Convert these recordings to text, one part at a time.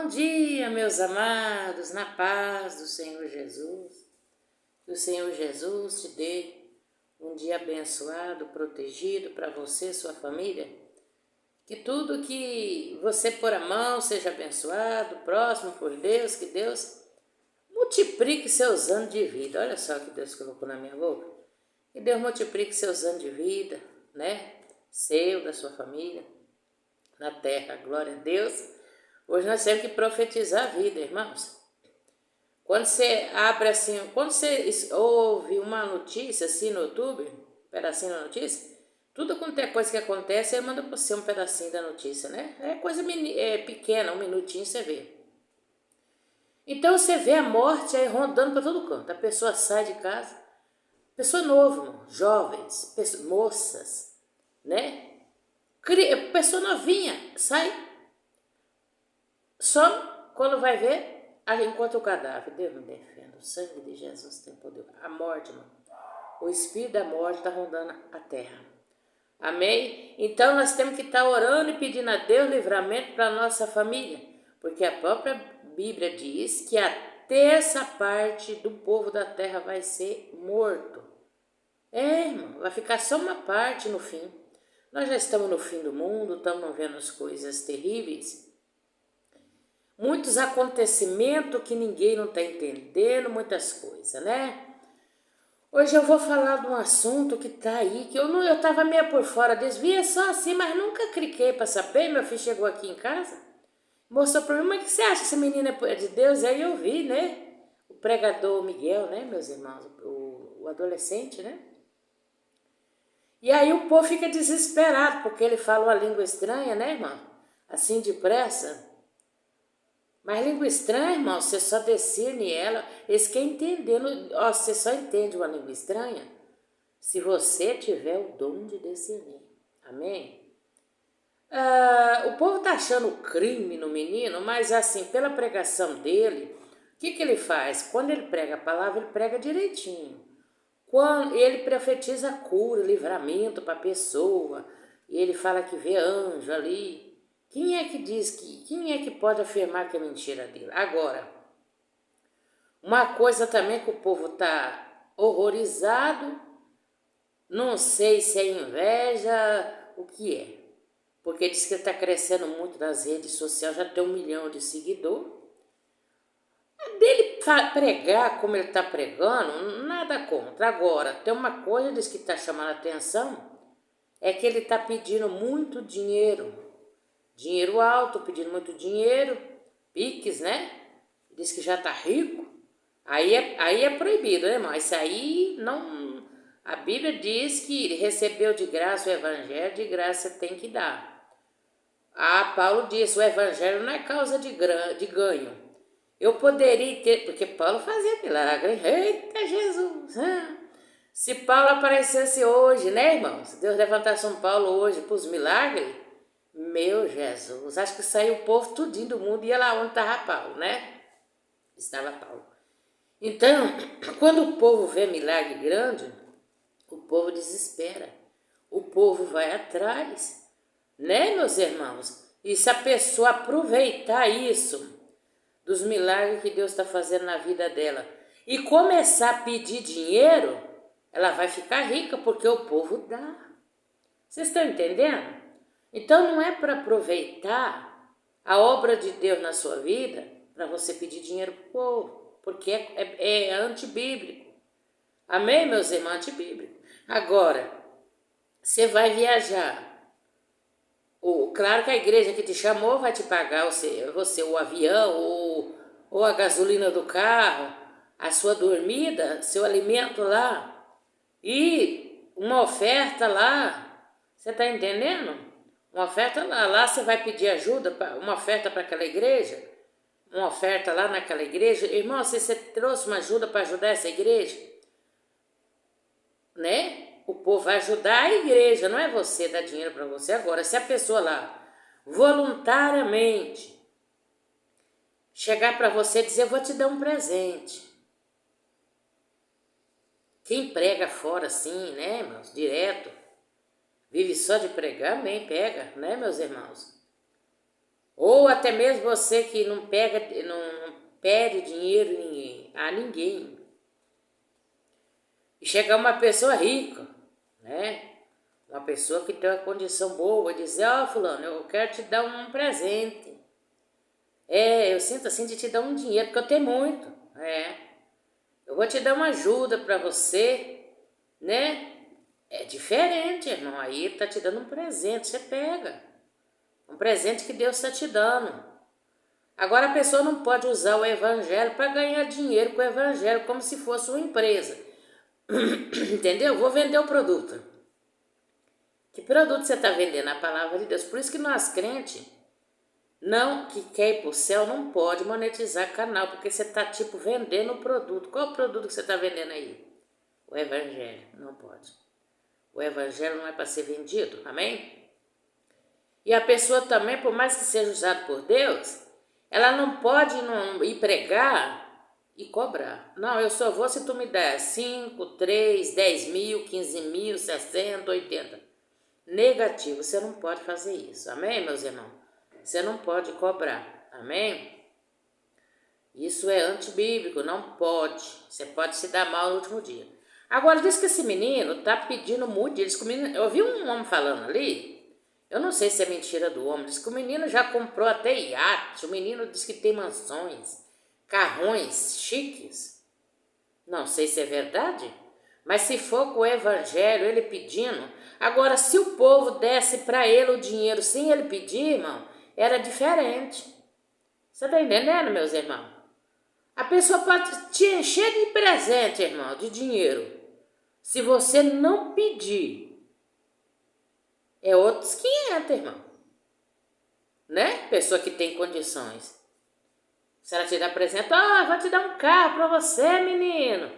Bom dia, meus amados, na paz do Senhor Jesus. Que o Senhor Jesus te dê um dia abençoado, protegido para você e sua família. Que tudo que você pôr a mão seja abençoado, próximo por Deus, que Deus multiplique seus anos de vida. Olha só o que Deus colocou na minha boca. Que Deus multiplique seus anos de vida, né? Seu, da sua família, na terra. Glória a Deus. Hoje nós temos que profetizar a vida, irmãos. Quando você abre assim, quando você ouve uma notícia assim no YouTube, um pedacinho da notícia, tudo quanto é coisa que acontece, ele manda para você um pedacinho da notícia, né? É coisa pequena, um minutinho você vê. Então você vê a morte aí rondando para todo canto. A pessoa sai de casa, pessoa nova, irmão, jovens, moças, né? Pessoa novinha, sai. Só quando vai ver, encontra o cadáver. Deus me defenda. O sangue de Jesus tem poder. A morte, irmão. O espírito da morte está rondando a terra. Amém? Então nós temos que estar orando e pedindo a Deus livramento para a nossa família. Porque a própria Bíblia diz que a terça parte do povo da terra vai ser morto. Irmão, vai ficar só uma parte no fim. Nós já estamos no fim do mundo, estamos vendo as coisas terríveis. Muitos acontecimentos que ninguém não está entendendo, muitas coisas, né? Hoje eu vou falar de um assunto que tá aí, que eu estava meio por fora, desvia só assim, mas nunca cliquei para saber. Meu filho chegou aqui em casa, mostrou para mim, mas o que você acha? Essa menina é de Deus? Aí eu vi, né? O pregador Miguel, né, meus irmãos? O adolescente, né? E aí o povo fica desesperado, porque ele fala uma língua estranha, né, irmão? Assim depressa. Mas língua estranha, irmão, você só discerne ela. Eles querem entender, você só entende uma língua estranha se você tiver o dom de discernir. Amém? O povo tá achando crime no menino, mas assim, pela pregação dele, o que ele faz? Quando ele prega a palavra, ele prega direitinho. Quando ele profetiza cura, livramento para a pessoa, e ele fala que vê anjo ali. Quem é que quem é que pode afirmar que é mentira dele? Agora, uma coisa também que o povo está horrorizado, não sei se é inveja, o que é. Porque diz que ele está crescendo muito nas redes sociais, já tem 1 milhão de seguidores. Dele pregar como ele está pregando, nada contra. Agora, tem uma coisa diz que está chamando a atenção, é que ele está pedindo muito dinheiro. Dinheiro alto, pedindo muito dinheiro, piques, né? Diz que já tá rico. Aí é proibido, né, irmão? Isso aí não... A Bíblia diz que ele recebeu de graça o evangelho, de graça tem que dar. Paulo disse, o evangelho não é causa de ganho. Eu poderia ter... Porque Paulo fazia milagre. Eita, Jesus! Se Paulo aparecesse hoje, né, irmão? Se Deus levantasse um Paulo hoje para os milagres... Meu Jesus, acho que saiu o povo tudinho do mundo e ia lá onde estava Paulo, né? Estava Paulo. Então, quando o povo vê milagre grande, o povo desespera. O povo vai atrás, né, meus irmãos? E se a pessoa aproveitar isso, dos milagres que Deus está fazendo na vida dela, e começar a pedir dinheiro, ela vai ficar rica, porque o povo dá. Vocês estão entendendo? Então não é para aproveitar a obra de Deus na sua vida para você pedir dinheiro para o povo, porque é antibíblico. Amém, meus irmãos? Antibíblico. Agora, você vai viajar. Claro que a igreja que te chamou vai te pagar você o avião ou a gasolina do carro, a sua dormida, seu alimento lá e uma oferta lá. Você está entendendo? Uma oferta lá você vai pedir ajuda, uma oferta para aquela igreja, uma oferta lá naquela igreja. Irmão, se você trouxe uma ajuda para ajudar essa igreja, né? O povo vai ajudar a igreja, não é você dar dinheiro para você. Agora, se a pessoa lá, voluntariamente, chegar para você e dizer, eu vou te dar um presente. Quem prega fora assim, né, irmãos, direto, vive só de pregar, amém, pega, né, meus irmãos? Ou até mesmo você que não pede dinheiro a ninguém. E chegar uma pessoa rica, né? Uma pessoa que tem uma condição boa, e dizer, fulano, eu quero te dar um presente. Eu sinto assim de te dar um dinheiro, porque eu tenho muito. Eu vou te dar uma ajuda para você, né? É diferente, irmão. Aí ele tá te dando um presente, você pega. Um presente que Deus está te dando. Agora a pessoa não pode usar o evangelho para ganhar dinheiro com o evangelho, como se fosse uma empresa. Entendeu? Vou vender o produto. Que produto você está vendendo? A palavra de Deus. Por isso que nós crentes, que quer ir para o céu, não pode monetizar canal, porque você está tipo vendendo o produto. Qual o produto que você está vendendo aí? O evangelho. Não pode. O evangelho não é para ser vendido. Amém? E a pessoa também, por mais que seja usada por Deus, ela não pode ir pregar e cobrar. Não, eu só vou se tu me der 5, 3, 10 mil, 15 mil, 60, 80. Negativo, você não pode fazer isso. Amém, meus irmãos? Você não pode cobrar. Amém? Isso é antibíblico, não pode. Você pode se dar mal no último dia. Agora, diz que esse menino tá pedindo muito. Diz que o menino, eu vi um homem falando ali. Eu não sei se é mentira do homem. Diz que o menino já comprou até iate. O menino diz que tem mansões, carrões chiques. Não sei se é verdade. Mas se for com o evangelho, ele pedindo. Agora, se o povo desse para ele o dinheiro sem ele pedir, irmão, era diferente. Você está entendendo, meus irmãos? A pessoa pode te encher de presente, irmão, de dinheiro. Se você não pedir, é outros 500, irmão. Né? Pessoa que tem condições. Se ela te dá presente, vou te dar um carro para você, menino.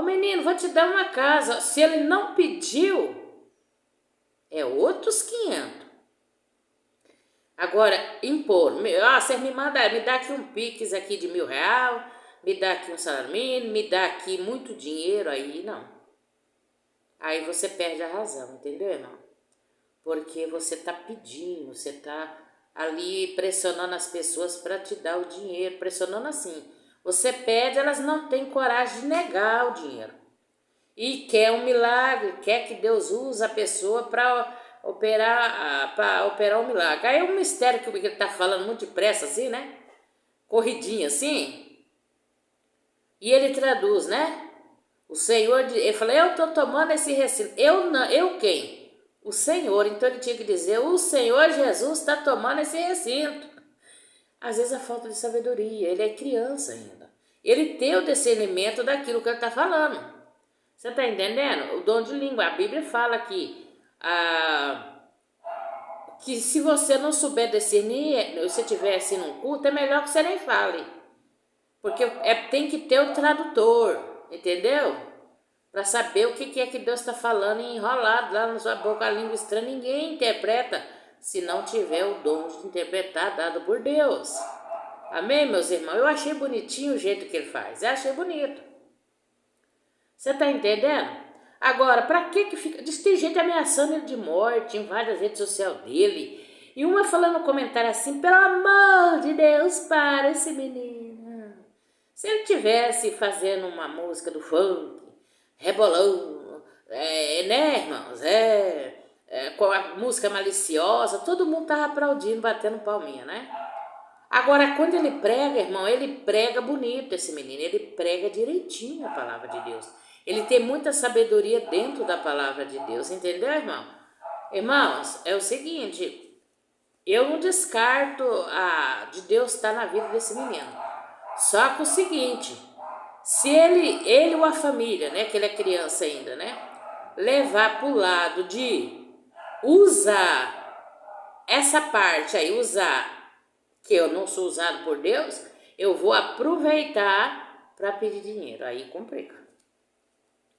Menino, vou te dar uma casa. Se ele não pediu, é outros 500. Agora, impor, você me dá aqui um Pix aqui de R$1.000, me dá aqui um salário mínimo, me dá aqui muito dinheiro, aí não. Aí você perde a razão, entendeu, irmão? Porque você está pedindo, você está ali pressionando as pessoas para te dar o dinheiro, pressionando assim. Você pede, elas não têm coragem de negar o dinheiro. E quer um milagre, quer que Deus use a pessoa para operar um milagre. Aí é um mistério que ele está falando muito depressa assim, né? Corridinho assim. E ele traduz, né? O Senhor, ele fala, eu estou tomando esse recinto. Eu quem? O Senhor. Então ele tinha que dizer, o Senhor Jesus está tomando esse recinto. Às vezes é falta de sabedoria, ele é criança ainda. Ele tem o discernimento daquilo que ele está falando. Você está entendendo? O dom de língua, a Bíblia fala que se você não souber discernir, se você estiver assim num culto, é melhor que você nem fale. Porque tem que ter o tradutor, entendeu? Para saber o que é que Deus está falando enrolado lá na sua boca, a língua estranha, ninguém interpreta se não tiver o dom de interpretar dado por Deus. Amém, meus irmãos? Eu achei bonitinho o jeito que ele faz, eu achei bonito. Você está entendendo? Agora, para que fica... Diz que tem gente ameaçando ele de morte em várias redes sociais dele. E uma falando no comentário assim, pelo amor de Deus, para esse menino. Se ele tivesse fazendo uma música do funk, rebolando, né, irmãos? Com a música maliciosa, todo mundo tava aplaudindo, batendo palminha, né? Agora, quando ele prega, irmão, ele prega bonito esse menino, ele prega direitinho a palavra de Deus. Ele tem muita sabedoria dentro da palavra de Deus, entendeu, irmão? Irmãos, é o seguinte, eu não descarto de Deus estar na vida desse menino. Só que o seguinte, se ele ou a família, né, que ele é criança ainda, né, levar para o lado de usar essa parte aí, que eu não sou usado por Deus, eu vou aproveitar para pedir dinheiro. Aí complica.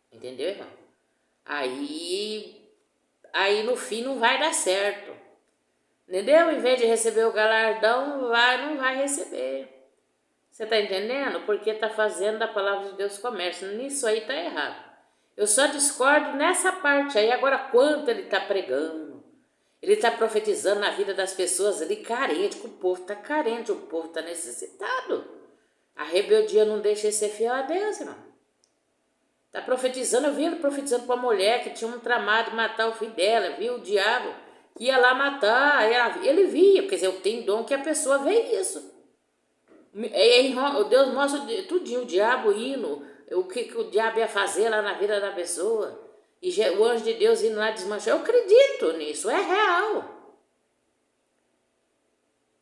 Entendeu, irmão? Aí no fim não vai dar certo. Entendeu? Em vez de receber o galardão, não vai receber. Você tá entendendo? Porque tá fazendo da palavra de Deus comércio. Nisso aí tá errado. Eu só discordo nessa parte aí. Agora, quanto ele tá pregando, Ele está profetizando na vida das pessoas ali carente, que o povo está carente, o povo está necessitado. A rebeldia não deixa ele ser fiel a Deus, irmão. Está profetizando, eu vi ele profetizando para uma mulher que tinha um tramado de matar o filho dela, viu o diabo que ia lá matar, ele via, quer dizer, eu tenho dom que a pessoa vê isso. Deus mostra tudinho, o diabo indo, o que o diabo ia fazer lá na vida da pessoa. E o anjo de Deus indo lá desmanchar. Eu acredito nisso, é real.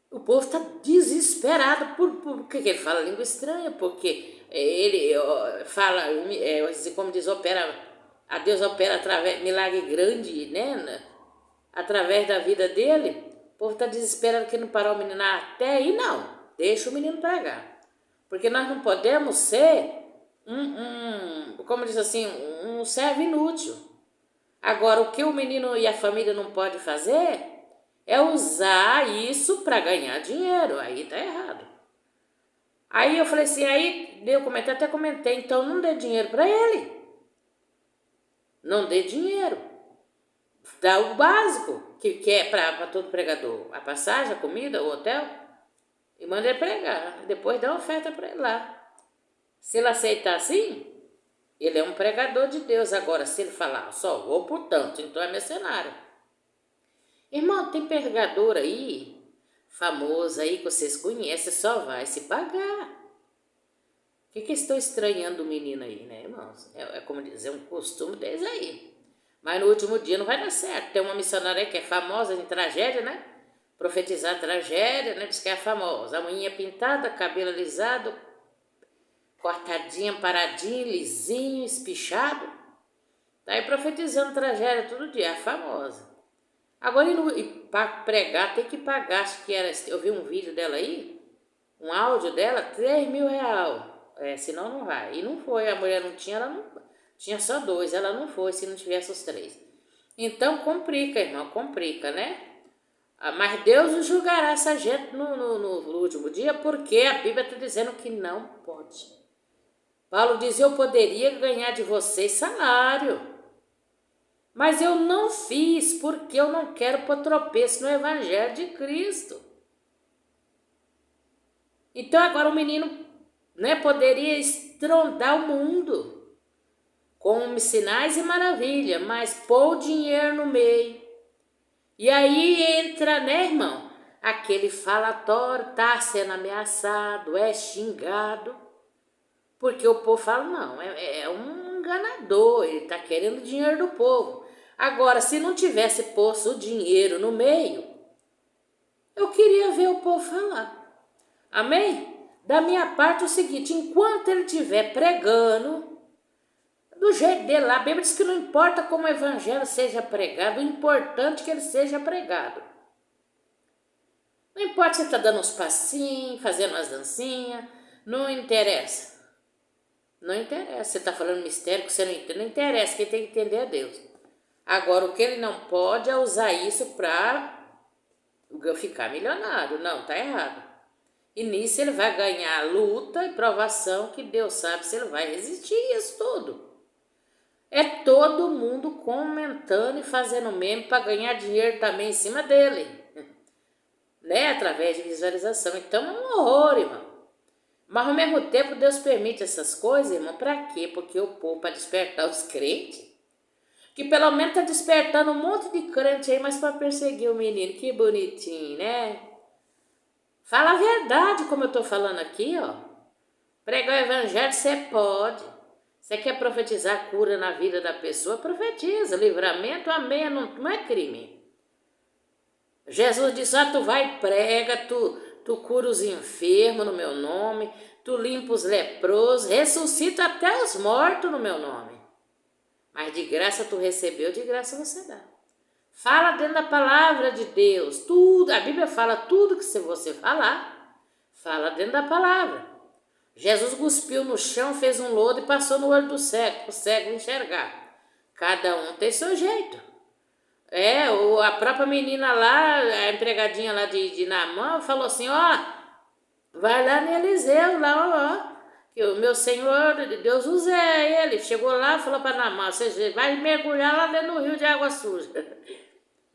O povo está desesperado porque ele fala língua estranha, porque ele fala, como diz, a Deus opera através, milagre grande, né? Através da vida dele. O povo está desesperado que não parou o menino até aí, não. Deixa o menino pregar. Porque nós não podemos ser como diz assim, um servo inútil. Agora, o que o menino e a família não pode fazer é usar isso para ganhar dinheiro. Aí tá errado. Aí eu falei assim, aí eu até comentei, então não dê dinheiro para ele. Não dê dinheiro. Dá o básico, que é para todo pregador. A passagem, a comida, o hotel. E manda ele pregar. Depois dá uma oferta para ele lá. Se ele aceitar assim, ele é um pregador de Deus. Agora, se ele falar, só vou por tanto, então é mercenário. Irmão, tem pregador aí, famoso aí, que vocês conhecem, só vai se pagar. O que estou estranhando o menino aí, né, irmãos? É como dizer, um costume deles aí. Mas no último dia não vai dar certo. Tem uma missionária aí que é famosa em tragédia, né? Profetizar tragédia, né? Diz que é famosa. A unha pintada, cabelo alisado, cortadinha, paradinho, lisinho, espichado. Tá aí profetizando tragédia todo dia, é famosa. Agora, para pregar, tem que pagar, acho que era, eu vi um vídeo dela aí, um áudio dela, R$3.000. Senão não vai. E não foi, a mulher não tinha, ela não tinha só 2, ela não foi se não tivesse os 3. Então, complica, irmão, complica, né? Mas Deus julgará essa gente no último dia, porque a Bíblia está dizendo que não pode. Paulo diz, eu poderia ganhar de vocês salário, mas eu não fiz porque eu não quero pôr tropeço no Evangelho de Cristo. Então agora o menino, né, poderia estrondar o mundo com sinais e maravilha, mas pôr o dinheiro no meio. E aí entra, né, irmão, aquele falatório, tá sendo ameaçado, é xingado, porque o povo fala, não, é um enganador, ele tá querendo dinheiro do povo. Agora, se não tivesse posto o dinheiro no meio, eu queria ver o povo falar. Amém? Da minha parte é o seguinte, enquanto ele estiver pregando, do jeito dele lá, a Bíblia diz que não importa como o evangelho seja pregado, o importante é que ele seja pregado. Não importa se você está dando uns passinhos, fazendo umas dancinhas, não interessa. Não interessa, você está falando mistério que você não entende, não interessa, quem tem que entender é Deus. Agora, o que ele não pode é usar isso para ficar milionário, não, tá errado. E nisso ele vai ganhar luta e provação que Deus sabe se ele vai resistir isso tudo. É todo mundo comentando e fazendo meme para ganhar dinheiro também em cima dele, né? Através de visualização. Então é um horror, irmão. Mas ao mesmo tempo Deus permite essas coisas, irmão, para quê? Porque o povo, para despertar os crentes, que pelo menos está despertando um monte de crente aí, mas para perseguir o menino, que bonitinho, né? Fala a verdade, como eu estou falando aqui, ó. Pregar o evangelho você pode. Você quer profetizar cura na vida da pessoa? Profetiza. Livramento, amém, não é crime. Jesus disse, tu vai e prega, tu cura os enfermos no meu nome, tu limpa os leprosos, ressuscita até os mortos no meu nome. Mas de graça tu recebeu, de graça você dá. Fala dentro da palavra de Deus, tudo, a Bíblia fala tudo que você falar, fala dentro da palavra. Jesus cuspiu no chão, fez um lodo e passou no olho do cego, para o cego enxergar. Cada um tem seu jeito. A própria menina lá, a empregadinha lá de Naamã, falou assim, vai lá no Eliseu, lá, que o meu Senhor, Deus usa ele. Chegou lá e falou para Naamã, você vai mergulhar lá dentro do rio de água suja.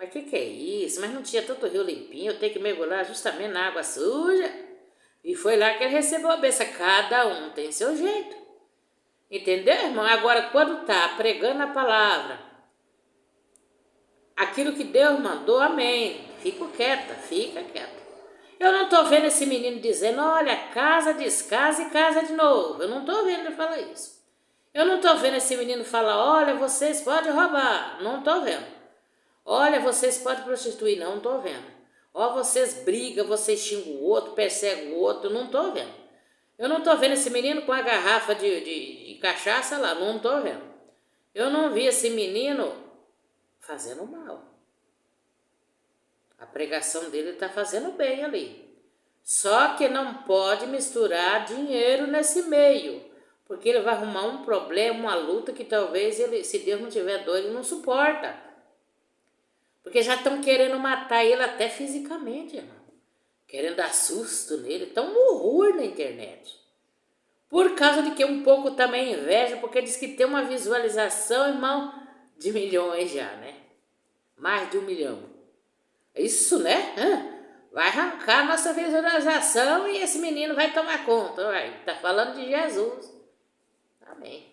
Mas que é isso? Mas não tinha tanto rio limpinho, eu tenho que mergulhar justamente na água suja. E foi lá que ele recebeu a benção. Cada um tem seu jeito. Entendeu, irmão? Agora, quando tá pregando a palavra, aquilo que Deus mandou, amém. Fica quieta. Eu não tô vendo esse menino dizendo, olha, casa, descasa e casa de novo. Eu não tô vendo ele falar isso. Eu não tô vendo esse menino falar, olha, vocês podem roubar. Não tô vendo. Olha, vocês podem prostituir. Não tô vendo. Ó, vocês brigam, vocês xingam o outro, perseguem o outro. Não tô vendo. Eu não tô vendo esse menino com a garrafa de cachaça lá. Não tô vendo. Eu não vi esse menino fazendo mal. A pregação dele está fazendo bem ali. Só que não pode misturar dinheiro nesse meio, porque ele vai arrumar um problema, uma luta que talvez ele, se Deus não tiver dor, ele não suporta. Porque já estão querendo matar ele até fisicamente, irmão. Querendo dar susto nele, estão um horror na internet. Por causa de que um pouco também inveja, porque diz que tem uma visualização, irmão, de milhões já, né? Mais de 1 milhão. Isso, né? Vai arrancar nossa visualização e esse menino vai tomar conta. Tá falando de Jesus. Amém.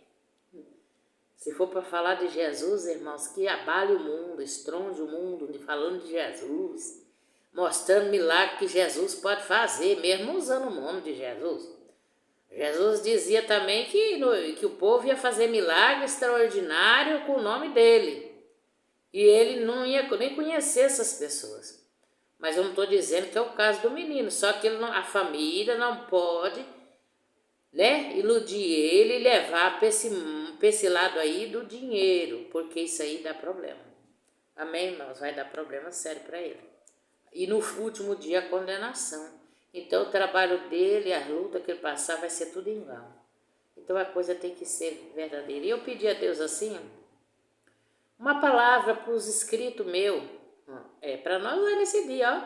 Se for para falar de Jesus, irmãos, que abale o mundo, estronde o mundo, falando de Jesus, mostrando milagre que Jesus pode fazer, mesmo usando o nome de Jesus. Jesus dizia também que o povo ia fazer milagre extraordinário com o nome dele. E ele não ia nem conhecer essas pessoas. Mas eu não estou dizendo que é o caso do menino, só que a família não pode, né, iludir ele e levar para esse lado aí do dinheiro, porque isso aí dá problema. Amém, irmãos? Vai dar problema sério para ele. E no último dia a condenação. Então o trabalho dele, a luta que ele passar vai ser tudo em vão. Então a coisa tem que ser verdadeira. E eu pedi a Deus assim, uma palavra para os inscritos meus. Para nós é nesse dia, ó.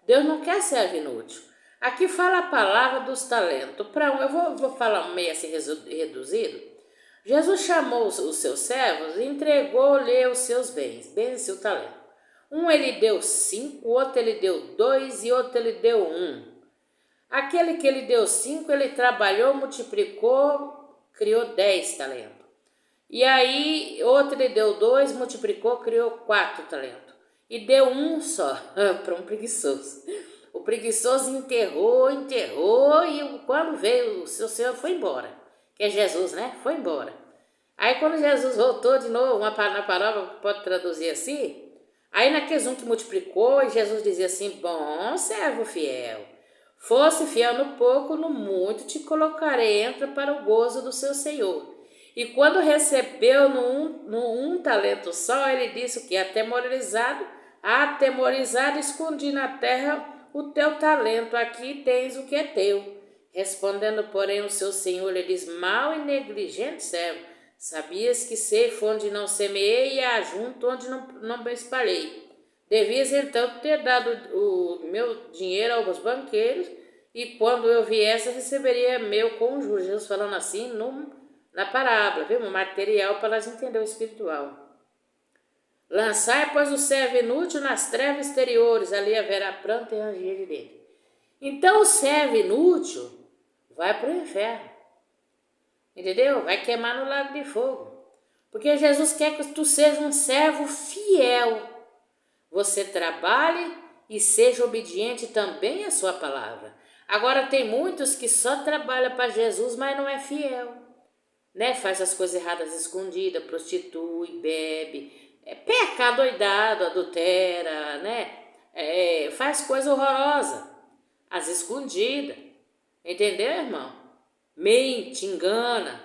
Deus não quer servo inútil. Aqui fala a palavra dos talentos. Eu vou falar meio assim reduzido. Jesus chamou os seus servos e entregou-lhe os seus bens e seu talento. Um ele deu 5, outro ele deu 2 e outro ele deu 1. Aquele que ele deu 5, ele trabalhou, multiplicou, criou 10 talentos. E aí, outro ele deu 2, multiplicou, criou 4 talentos. E deu 1 só para um preguiçoso. O preguiçoso enterrou, e quando veio o seu Senhor foi embora. Que é Jesus, né? Foi embora. Aí quando Jesus voltou de novo, na palavra pode traduzir assim, aí naqueles um que multiplicou, e Jesus dizia assim, bom servo fiel, fosse fiel no pouco, no muito te colocarei, entra para o gozo do seu Senhor. E quando recebeu no um talento só, ele disse o que? Atemorizado, escondi na terra o teu talento, aqui tens o que é teu. Respondendo, porém, o seu senhor lhe diz, mau e negligente servo, sabias que ceifo onde não semeei e ajunto onde não espalhei. Devias então ter dado o meu dinheiro aos banqueiros, e quando eu viesse, receberia meu com juros. Jesus falando assim na parábola, viu? Um material para nós entender o espiritual. Lançai, pois, o servo inútil nas trevas exteriores, ali haverá pranto e ranger de dentro. Então o servo inútil vai para o inferno, entendeu? Vai queimar no lago de fogo, porque Jesus quer que tu seja um servo fiel. Você trabalhe e seja obediente também à sua palavra. Agora tem muitos que só trabalham para Jesus, mas não é fiel, né? Faz as coisas erradas escondidas, prostitui, bebe, peca adoidado, adultera, né? Faz coisa horrorosa, as escondidas, entendeu, irmão? Mente, engana,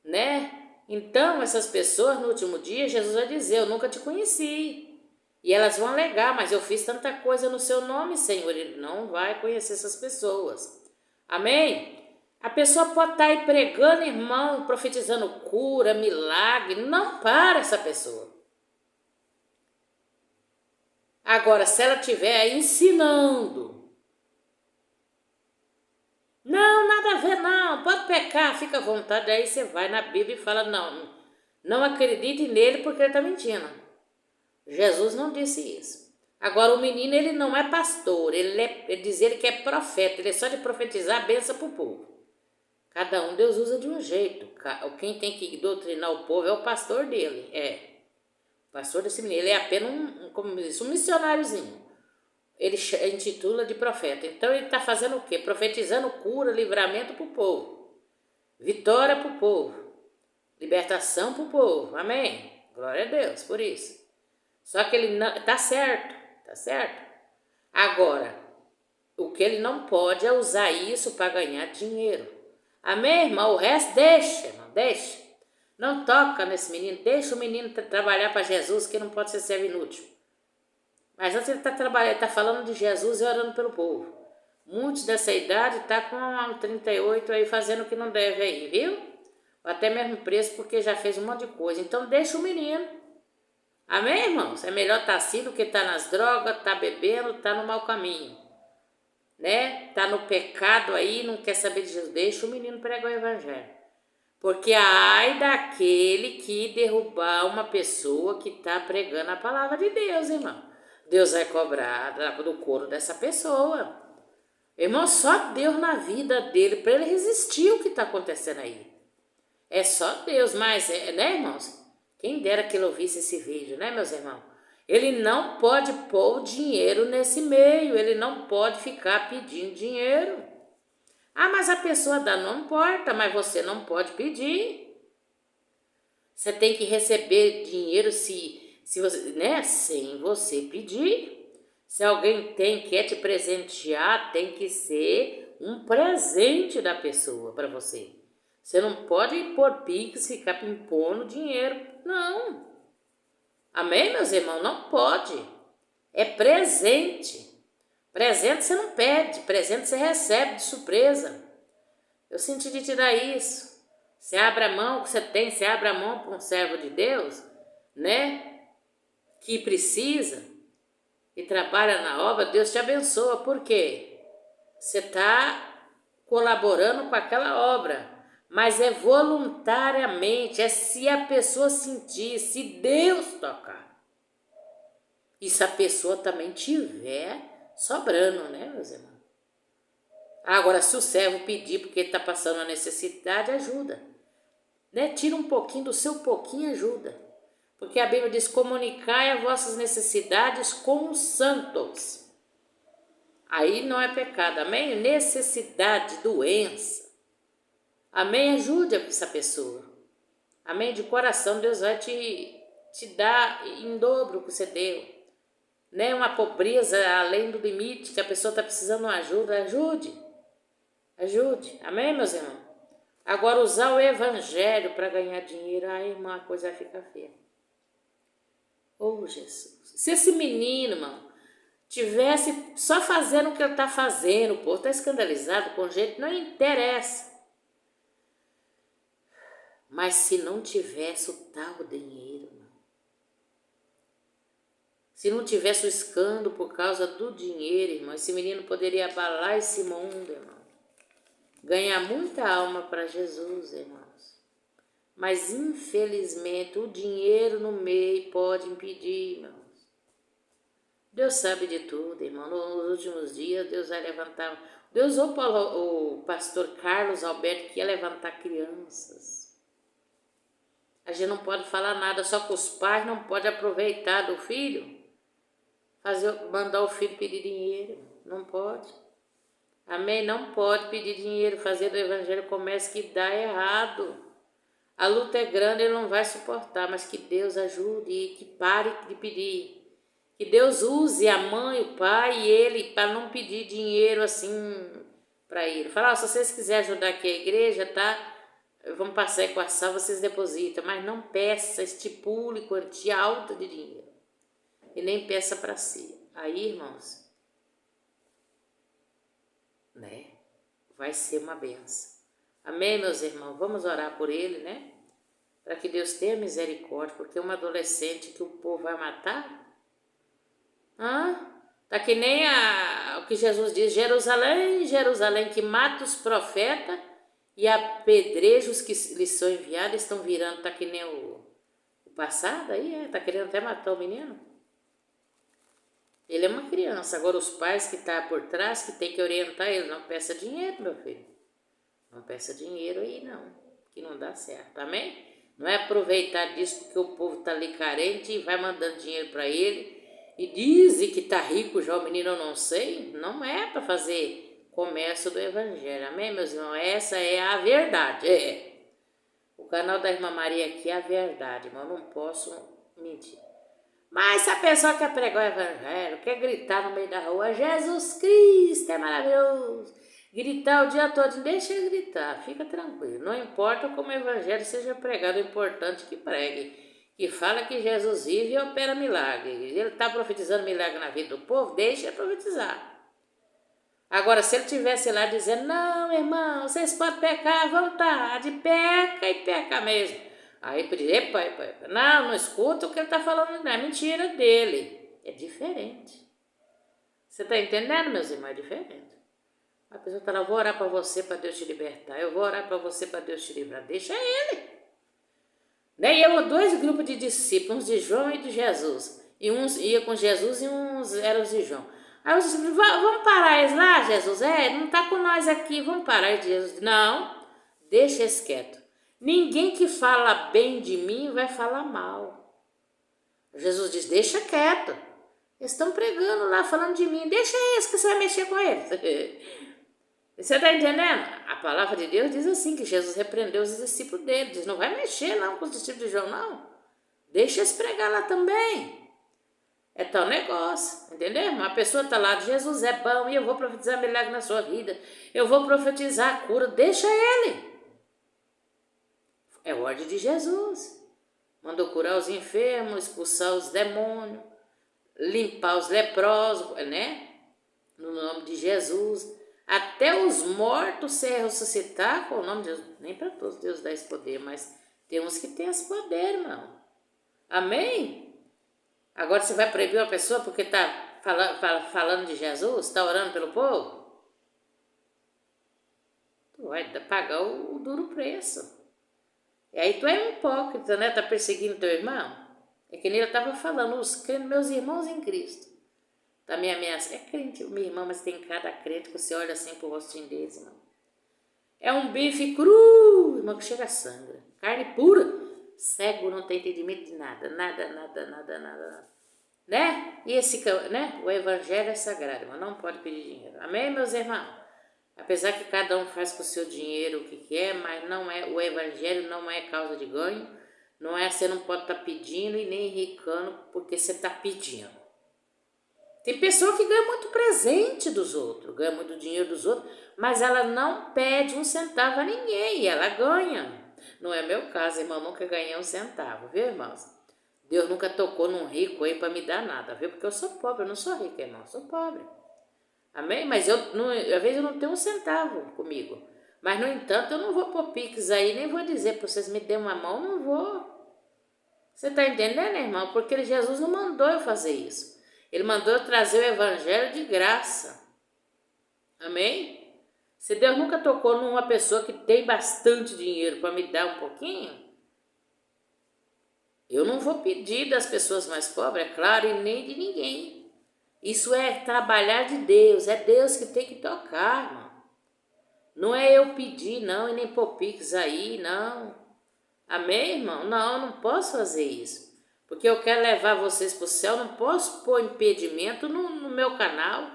né? Então essas pessoas no último dia, Jesus vai dizer, eu nunca te conheci. E elas vão alegar, mas eu fiz tanta coisa no seu nome, Senhor. Ele não vai conhecer essas pessoas. Amém? A pessoa pode estar aí pregando, irmão, profetizando cura, milagre. Não para essa pessoa. Agora, se ela estiver aí ensinando, não, nada a ver, não, pode pecar, fica à vontade. Aí você vai na Bíblia e fala, não acredite nele porque ele está mentindo. Jesus não disse isso. Agora, o menino, ele não é pastor, ele diz ele que é profeta, ele é só de profetizar a bênção para o povo. Cada um Deus usa de um jeito. Quem tem que doutrinar o povo é o pastor dele, O pastor desse menino, ele é apenas como diz, um missionáriozinho. Ele intitula de profeta. Então, ele está fazendo o quê? Profetizando cura, livramento para o povo. Vitória para o povo. Libertação para o povo. Amém? Glória a Deus por isso. Só que ele não... Tá certo. Agora, o que ele não pode é usar isso para ganhar dinheiro. Amém, irmão? O resto deixa, irmão. Deixa. Não toca nesse menino. Deixa o menino trabalhar para Jesus, que não pode ser servo inútil. Mas antes ele está trabalhando, está falando de Jesus e orando pelo povo. Muitos dessa idade tá com 38 aí fazendo o que não deve aí, viu? Ou até mesmo preso porque já fez um monte de coisa. Então deixa o menino. Amém, irmãos? É melhor estar assim do que estar nas drogas, estar bebendo, estar no mau caminho. Né? Tá no pecado aí, não quer saber de Jesus. Deixa o menino pregar o evangelho. Porque ai daquele que derrubar uma pessoa que está pregando a palavra de Deus, irmão. Deus vai cobrar do couro dessa pessoa. Irmão, só Deus na vida dele, para ele resistir o que está acontecendo aí. É só Deus, mas, né, irmãos? Quem dera que ele ouvisse esse vídeo, né, meus irmãos? Ele não pode pôr o dinheiro nesse meio, ele não pode ficar pedindo dinheiro. Ah, mas a pessoa dá, não importa, mas você não pode pedir. Você tem que receber dinheiro se você, né, sem você pedir. Se alguém quer te presentear, tem que ser um presente da pessoa para você. Você não pode pôr Pix, ficar impondo dinheiro, não. Amém, meus irmãos? Não pode. É presente. Presente você não pede, presente você recebe de surpresa. Eu senti de te dar isso. Você abre a mão que você tem, você abre a mão para um servo de Deus, né? Que precisa e trabalha na obra, Deus te abençoa. Por quê? Você está colaborando com aquela obra, mas é voluntariamente, é se a pessoa sentir, se Deus tocar. E se a pessoa também tiver sobrando, né, meus irmãos? Agora, se o servo pedir porque ele está passando a necessidade, ajuda. Né? Tira um pouquinho do seu pouquinho, ajuda. Porque a Bíblia diz, comunicai as vossas necessidades com os santos. Aí não é pecado, amém? Necessidade, doença. Amém? Ajude essa pessoa. Amém? De coração, Deus vai te dar em dobro o que você deu. Né? Uma pobreza além do limite, que a pessoa está precisando de ajuda, ajude. Amém, meus irmãos? Agora, usar o evangelho para ganhar dinheiro, aí, irmão, a coisa fica feia. Oh, Jesus. Se esse menino, irmão, tivesse só fazendo o que ele está fazendo, o povo está escandalizado com jeito, não interessa. Mas se não tivesse o tal dinheiro, irmão, se não tivesse o escândalo por causa do dinheiro, irmão, esse menino poderia abalar esse mundo, irmão. Ganhar muita alma para Jesus, irmãos. Mas, infelizmente, o dinheiro no meio pode impedir, irmãos. Deus sabe de tudo, irmão. Nos últimos dias, Deus vai levantar... Deus usou o pastor Carlos Alberto que ia levantar crianças. A gente não pode falar nada, só que os pais não podem aproveitar do filho, mandar o filho pedir dinheiro. Não pode. Amém? Não pode pedir dinheiro, fazer do evangelho comércio que dá errado. A luta é grande, ele não vai suportar, mas que Deus ajude e que pare de pedir. Que Deus use a mãe, o pai e ele para não pedir dinheiro assim para ele. Falar, se vocês quiserem ajudar aqui a igreja, tá? Vamos passar a equação, vocês depositam, mas não peça, estipule quantia alta de dinheiro. E nem peça para si. Aí, irmãos, né? Vai ser uma benção. Amém, meus irmãos? Vamos orar por ele, né? Para que Deus tenha misericórdia, porque uma adolescente que o povo vai matar... Tá que nem o que Jesus diz, Jerusalém, Jerusalém, que mata os profetas e apedreja os que lhes são enviados, estão virando, tá que nem o passado aí, tá querendo até matar o menino. Ele é uma criança. Agora os pais que estão por trás, que tem que orientar ele, não peça dinheiro, meu filho. Não peça dinheiro aí não, que não dá certo, amém? Não é aproveitar disso porque o povo está ali carente e vai mandando dinheiro para ele e dizem que está rico já o menino, eu não sei. Não é para fazer comércio do evangelho, amém, meus irmãos? Essa é a verdade, O canal da Irmã Maria aqui é a verdade, mas eu não posso mentir. Mas se a pessoa quer pregar o evangelho, quer gritar no meio da rua, Jesus Cristo é maravilhoso, gritar o dia todo, deixa ele gritar, fica tranquilo. Não importa como o evangelho seja pregado, o importante é que pregue. Que fala que Jesus vive e opera milagre. Ele está profetizando milagre na vida do povo, deixa ele profetizar. Agora, se ele estivesse lá dizendo, não, irmão, vocês podem pecar à vontade, peca e peca mesmo. Aí podia, epa, não escuta o que ele está falando, não é mentira dele. É diferente. Você está entendendo, meus irmãos? É diferente. A pessoa está lá, eu vou orar para você para Deus te libertar, eu vou orar para você para Deus te livrar. Deixa ele. Daí eu, dois grupos de discípulos, uns de João e de Jesus. E uns iam com Jesus e uns eram os de João. Aí os discípulos, vamos parar eles lá, Jesus? Não está com nós aqui, vamos parar. E Jesus, não, deixa eles quietos. Ninguém que fala bem de mim vai falar mal. Jesus diz, deixa quieto. Eles estão pregando lá, falando de mim. Deixa eles, que você vai mexer com eles. Você está entendendo? A palavra de Deus diz assim, que Jesus repreendeu os discípulos dele. Diz, não vai mexer não com os discípulos de João, não. Deixa eles pregar lá também. É tal negócio, entendeu? Uma pessoa está lá, Jesus é bom e eu vou profetizar milagre na sua vida. Eu vou profetizar a cura. Deixa ele. É ordem de Jesus. Mandou curar os enfermos, expulsar os demônios, limpar os leprosos, né? No nome de Jesus. Até os mortos se ressuscitar com o nome de Deus. Nem para todos Deus dá esse poder, mas tem uns que tem esse poder, irmão. Amém? Agora você vai proibir uma pessoa porque está falando de Jesus? Está orando pelo povo? Tu vai pagar o duro preço. E aí tu é um hipócrita, né? Está perseguindo teu irmão? É que nem eu estava falando, os crentes, meus irmãos em Cristo. Tá me ameaça. É crente, minha irmã, mas tem cada crente que você olha assim pro rostinho deles, irmão. É um bife cru, irmão, que chega a sangue. Carne pura. Cego não tem entendimento de nada. Nada. Né? E esse, né? O evangelho é sagrado, mas não pode pedir dinheiro. Amém, meus irmãos? Apesar que cada um faz com o seu dinheiro o que quer, mas não é, o evangelho não é causa de ganho. Não é, você não pode estar pedindo e nem enricando porque você está pedindo. Tem pessoa que ganha muito presente dos outros, ganha muito dinheiro dos outros, mas ela não pede um centavo a ninguém, e ela ganha. Não é meu caso, irmão, nunca ganhei um centavo, viu, irmãos? Deus nunca tocou num rico aí para me dar nada, viu? Porque eu sou pobre, eu não sou rica, irmão, eu sou pobre. Amém? Mas às vezes eu não tenho um centavo comigo. Mas, no entanto, eu não vou pôr pix aí, nem vou dizer para vocês me dêem uma mão, não vou. Você está entendendo, irmão? Porque Jesus não mandou eu fazer isso. Ele mandou eu trazer o evangelho de graça. Amém? Se Deus nunca tocou numa pessoa que tem bastante dinheiro para me dar um pouquinho, eu não vou pedir das pessoas mais pobres, é claro, e nem de ninguém. Isso é trabalhar de Deus, é Deus que tem que tocar, irmão. Não é eu pedir, não, e nem pôr pix aí, não. Amém, irmão? Não posso fazer isso. Porque eu quero levar vocês para o céu, não posso pôr impedimento no meu canal,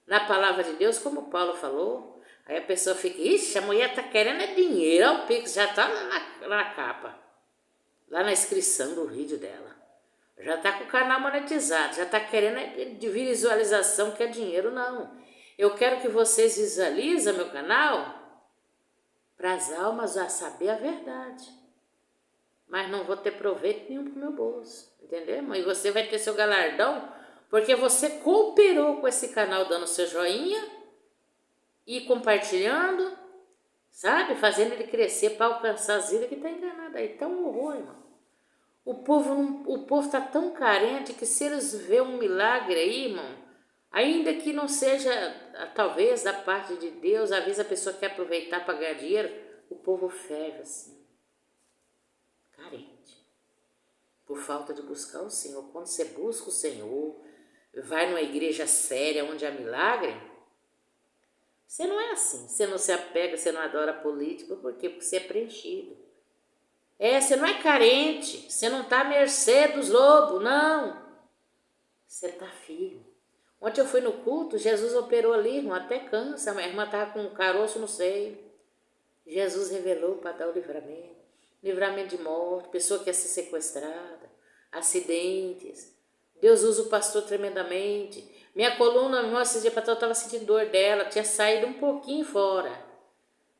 na palavra de Deus, como Paulo falou. Aí a pessoa fica, ixi, a mulher está querendo é dinheiro, olha o pix, já está na capa, lá na inscrição do vídeo dela. Já está com o canal monetizado, já está querendo de visualização, que é dinheiro, não. Eu quero que vocês visualizem meu canal para as almas a saber a verdade. Mas não vou ter proveito nenhum pro meu bolso, entendeu, irmão? E você vai ter seu galardão, porque você cooperou com esse canal, dando seu joinha e compartilhando, sabe? Fazendo ele crescer para alcançar as vidas que está enganado aí. Tá um horror, irmão. O povo está tão carente que se eles verem um milagre aí, irmão, ainda que não seja, talvez, da parte de Deus, às vezes a pessoa quer aproveitar para ganhar dinheiro, o povo ferve assim. Carente, por falta de buscar o Senhor. Quando você busca o Senhor, vai numa igreja séria onde há milagre, você não é assim. Você não se apega, você não adora político, por quê? Porque você é preenchido. Você não é carente, você não está à mercê dos lobos, não. Você está firme. Ontem eu fui no culto, Jesus operou ali, irmão, até cansa. A irmã estava com um caroço no seio. Jesus revelou para dar o livramento. Livramento de morte, pessoa que ia ser sequestrada, acidentes. Deus usa o pastor tremendamente. Minha coluna, irmão, esse dia eu estava sentindo dor dela, tinha saído um pouquinho fora.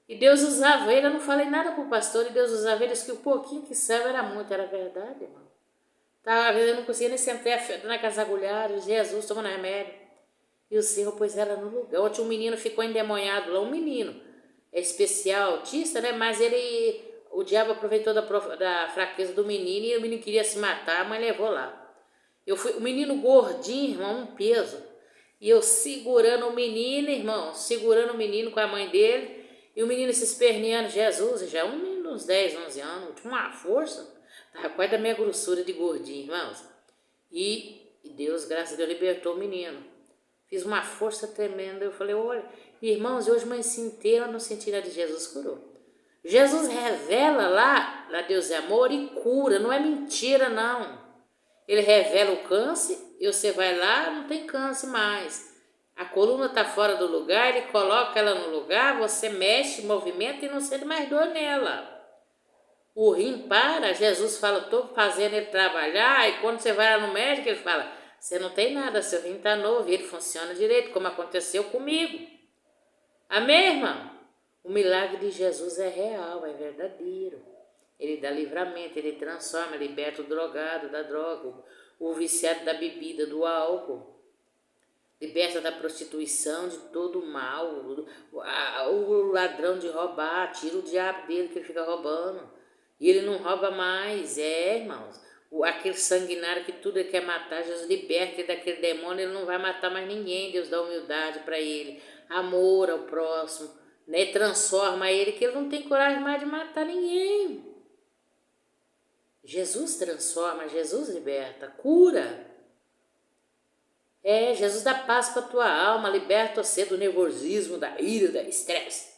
E Deus usava ele, eu não falei nada para o pastor, e Deus usava ele, disse que o pouquinho que saiu era muito, era verdade, irmão. Às vezes eu não conseguia nem sentar na casa agulhada, Jesus tomando remédio. E o Senhor pôs ela no lugar. Ontem um menino ficou endemoniado lá, um menino. É especial, autista, né? Mas o diabo aproveitou da fraqueza do menino e o menino queria se matar, mas levou lá. O menino gordinho, irmão, um peso. E eu segurando o menino, irmão, segurando o menino com a mãe dele. E o menino se esperneando, Jesus, já um menino de uns 10, 11 anos, tinha uma força. Estava quase da minha grossura de gordinho, irmãos. E Deus, graças a Deus, libertou o menino. Fiz uma força tremenda. Eu falei, olha, irmãos, hoje manhã inteira eu não senti nada de Jesus curou. Jesus revela lá Deus é amor e cura, não é mentira não. Ele revela o câncer e você vai lá, não tem câncer mais. A coluna está fora do lugar, ele coloca ela no lugar, você mexe, movimenta e não sente mais dor nela. O rim para, Jesus fala, estou fazendo ele trabalhar, e quando você vai lá no médico, ele fala, você não tem nada, seu rim está novo, ele funciona direito, como aconteceu comigo. Amém, irmão? O milagre de Jesus é real, é verdadeiro. Ele dá livramento, ele transforma, liberta o drogado da droga, o viciado da bebida, do álcool. Liberta da prostituição, de todo o mal, o ladrão de roubar, tira o diabo dele que ele fica roubando. E ele não rouba mais, irmãos. Aquele sanguinário que tudo ele quer matar, Jesus liberta ele daquele demônio, ele não vai matar mais ninguém. Deus dá humildade para ele, amor ao próximo, né? Transforma ele, que ele não tem coragem mais de matar ninguém. Jesus transforma, Jesus liberta, cura. Jesus dá paz para tua alma, liberta você do nervosismo, da ira, da estresse.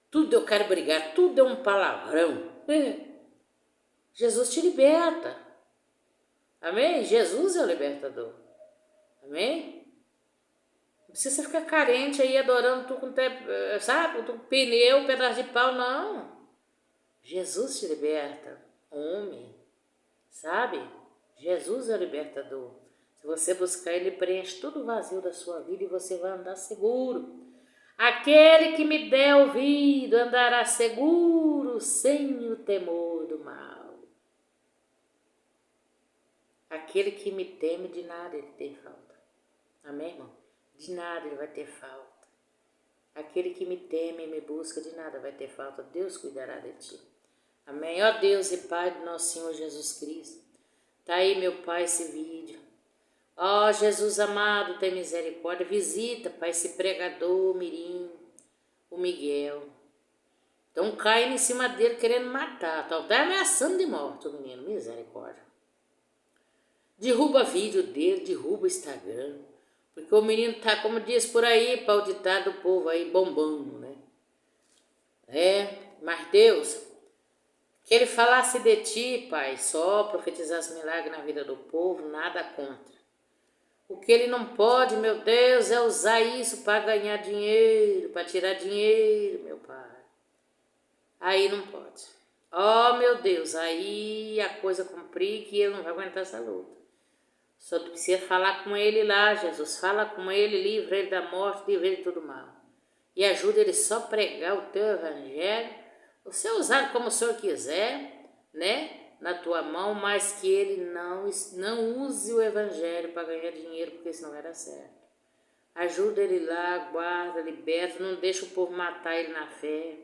Tudo eu quero brigar, tudo é um palavrão. Jesus te liberta. Amém? Jesus é o libertador. Amém? Não precisa ficar carente aí adorando tu com pneu, pedaço de pau, não. Jesus te liberta. Homem. Sabe? Jesus é o libertador. Se você buscar, ele preenche todo o vazio da sua vida e você vai andar seguro. Aquele que me der ouvido andará seguro, sem o temor do mal. Aquele que me teme, de nada ele tem falta. Amém, irmão? De nada ele vai ter falta. Aquele que me teme e me busca, de nada vai ter falta. Deus cuidará de ti. Amém? Ó Deus e Pai do nosso Senhor Jesus Cristo. Tá aí, meu Pai, esse vídeo. Ó Jesus amado, tem misericórdia. Visita, Pai, esse pregador, o Mirim, o Miguel. Estão caindo em cima dele, querendo matar. Estão até ameaçando de morte o menino. Misericórdia. Derruba vídeo dele, derruba o Instagram. Porque o menino tá, como diz por aí, para o ditado do povo aí, bombando, né? Mas Deus, que ele falasse de ti, Pai, só profetizasse milagre na vida do povo, nada contra. O que ele não pode, meu Deus, é usar isso para ganhar dinheiro, para tirar dinheiro, meu Pai. Aí não pode. Ó, meu Deus, aí a coisa complica e ele não vai aguentar essa luta. Só tu precisa falar com ele lá, Jesus. Fala com ele, livra ele da morte, livra ele de todo mal. E ajuda ele só a pregar o teu evangelho. Você usar como o Senhor quiser, né? Na tua mão, mas que ele não use o evangelho para ganhar dinheiro, porque senão vai dar certo. Ajuda ele lá, guarda, liberta, não deixa o povo matar ele na fé.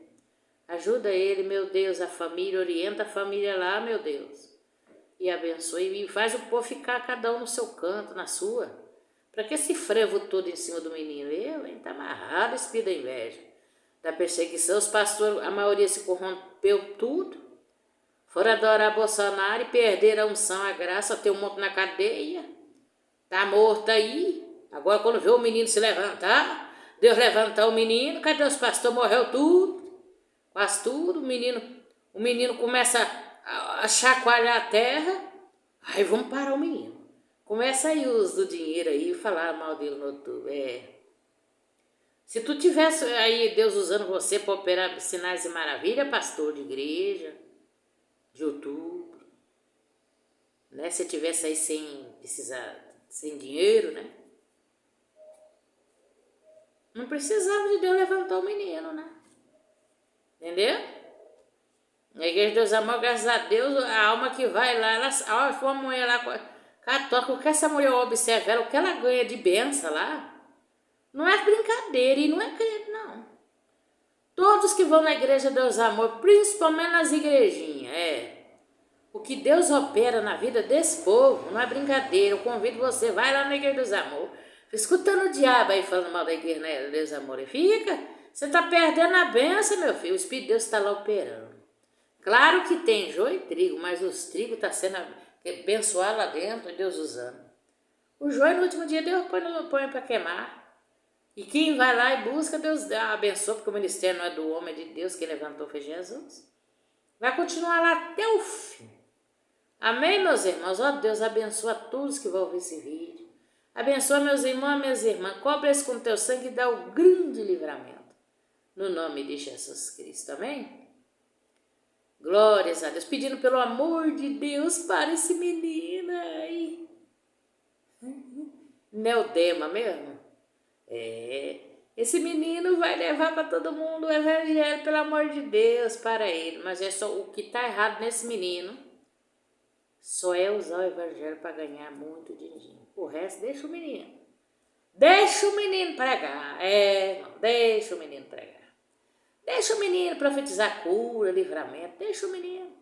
Ajuda ele, meu Deus, a família, orienta a família lá, meu Deus. E abençoe, e faz o povo ficar cada um no seu canto, na sua. Para que esse frevo todo em cima do menino? Está amarrado, espírito da inveja, da perseguição. Os pastores, a maioria se corrompeu tudo. Foram adorar Bolsonaro e perderam a unção, a graça, ter um monte na cadeia. Tá morto aí. Agora quando vê o menino se levantar, Deus levantar o menino, cadê os pastores? Morreu tudo, quase tudo. O menino começa a chacoalhar a terra. Aí vamos parar o menino. Começa aí o uso do dinheiro aí, falar mal dele no YouTube. Se tu tivesse aí Deus usando você para operar sinais e maravilha, pastor de igreja, de outubro, né? Se tivesse aí sem dinheiro, né? Não precisava de Deus levantar o menino, né? Entendeu? Na igreja de Deus Amor, graças a Deus, a alma que vai lá, ela foi uma mulher lá católica, o que essa mulher observa ela, o que ela ganha de benção lá, não é brincadeira e não é crente, não. Todos que vão na igreja de Deus Amor, principalmente nas igrejinhas, o que Deus opera na vida desse povo, não é brincadeira. Eu convido você, vai lá na igreja de Deus Amor, escutando o diabo aí falando mal da igreja, né, de Deus Amor, e fica, você está perdendo a benção, meu filho, o Espírito de Deus está lá operando. Claro que tem joio e trigo, mas os trigos estão sendo abençoados lá dentro, Deus usando. O joio no último dia Deus põe para queimar. E quem vai lá e busca, Deus abençoa, porque o ministério não é do homem, é de Deus, que levantou foi Jesus. Vai continuar lá até o fim. Amém, meus irmãos? Ó, Deus abençoa todos que vão ouvir esse vídeo. Abençoa meus irmãos e minhas irmãs. Cobre-se com teu sangue e dá o grande livramento. No nome de Jesus Cristo. Amém? Glórias a Deus. Pedindo pelo amor de Deus para esse menino aí. Neodema mesmo? Esse menino vai levar para todo mundo o evangelho, pelo amor de Deus, para ele. Mas é só o que está errado nesse menino, só é usar o evangelho para ganhar muito dinheiro. O resto, deixa o menino. Deixa o menino pregar. Deixa o menino pregar. Deixa o menino profetizar cura, livramento. Deixa o menino.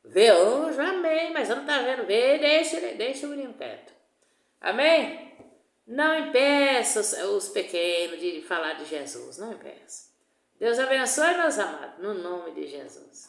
Vê anjo, amém. Mas não está vendo, deixa o menino quieto. Amém? Não impeça os pequenos de falar de Jesus. Não impeça. Deus abençoe, meus amados, no nome de Jesus.